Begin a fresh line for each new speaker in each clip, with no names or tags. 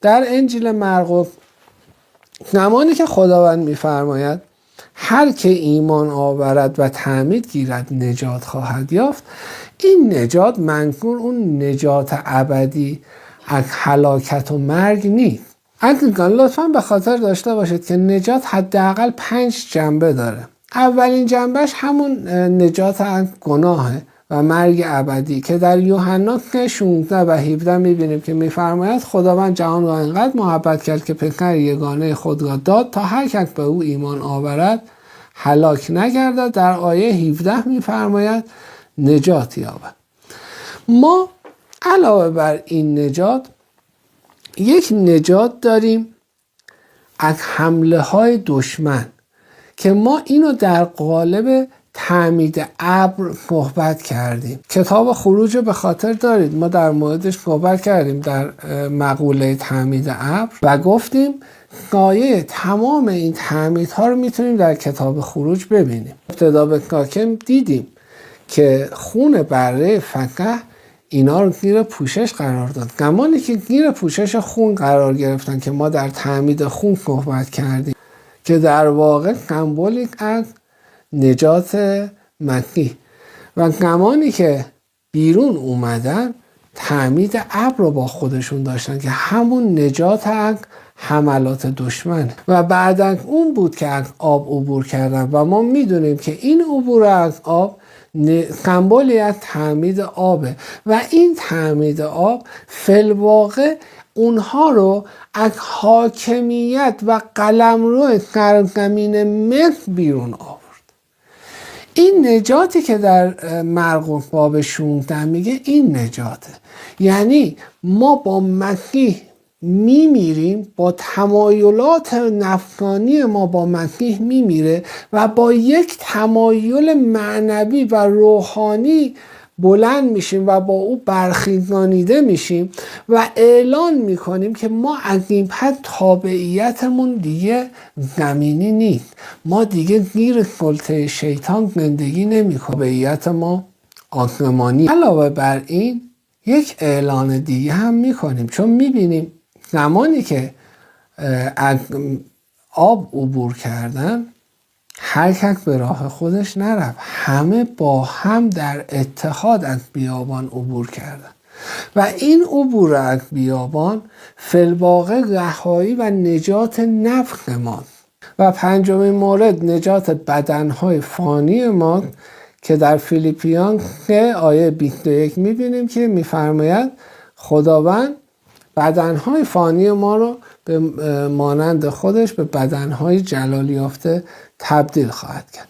در انجیل مرقس زمانی که خداوند میفرماید هر که ایمان آورد و تعمید گیرد نجات خواهد یافت، این نجات منظور اون نجات ابدی از هلاکت و مرگ نیست. عزیزان لطفاً به خاطر داشته باشید که نجات حداقل 5 جنبه داره. اولین جنبهش همون نجات از گناهه و مرگ ابدی که در یوحنا 16 و 17 میبینیم که میفرماید خداوند جهان را اینقدر محبت کرد که پسر یگانه خود را داد تا هر کس به او ایمان آورد هلاک نگردد. در آیه 17 میفرماید نجات یابد. ما علاوه بر این نجات یک نجات داریم از حمله های دشمن که ما اینو در قالب تعمید ابر صحبت کردیم. کتاب خروج به خاطر دارید، ما در موردش صحبت کردیم در مقوله تعمید ابر و گفتیم سایه تمام این تعمیدها رو میتونیم در کتاب خروج ببینیم. ابتدا به کاکم دیدیم که خون بره فقح اینا رو زیر پوشش قرار داد. زمانی که زیر پوشش خون قرار گرفتن که ما در تعمید خون صحبت کردیم که در واقع سمبولیک از نجات مسیح و زمانی که بیرون اومدن تعمید ابر رو با خودشون داشتن که همون نجات از حملات دشمن و بعد از اون بود که از آب عبور کردن و ما میدونیم که این عبور از آب سمبولی از تعمید آبه و این تعمید آب فی‌الواقع اونها رو از حاکمیت و قلمرو سرزمین مصر بیرون آورد. این نجاتی که در مرقس باب 16 میگه این نجاته، یعنی ما با مسیح میمیریم، با تمایلات نفسانی ما با مسیح میمیره و با یک تمایل معنوی و روحانی بلند میشیم و با او برخیزانیده میشیم و اعلان میکنیم که ما از این پس تابعیتمون دیگه زمینی نیست، ما دیگه زیر سلطه شیطان زندگی نمیکنیم، تابعیت ما آسمانی. علاوه بر این یک اعلان دیگه هم میکنیم، چون میبینیم زمانی که از آب عبور کردن هر کس به راه خودش نرفت، همه با هم در اتحاد از بیابان عبور کردن و این عبور از بیابان فی‌الواقع رهایی و نجات نفس ماست. و پنجمین مورد نجات بدنهای فانی ما که در فیلیپیان 3 آیه 21 میبینیم که میفرماید خداوند بدنهای فانی ما رو به مانند خودش به بدنهای جلال یافته تبدیل خواهد کرد.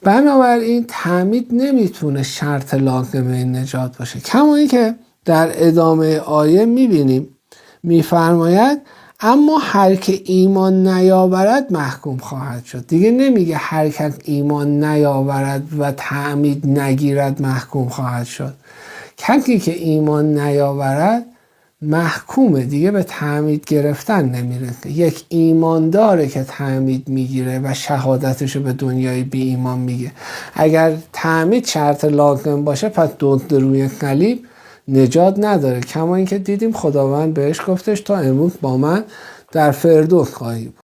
بنابراین تعمید نمیتونه شرط لازمه این نجات باشه. کما اینکه در ادامه آیه میبینیم میفرماید اما هر که ایمان نیاورد محکوم خواهد شد. دیگه نمیگه هر کس ایمان نیاورد و تعمید نگیرد محکوم خواهد شد. کسی که ایمان نیاورد محکومه، دیگه به تعمید گرفتن نمیرسه. یک ایمانداره که تعمید میگیره و شهادتشو به دنیای بی ایمان میگه. اگر تعمید شرط لازم باشه پس دزد روی صلیب نجات نداره. کما اینکه دیدیم خداوند بهش گفتش تا امروز با من در فردوس خواهی بود.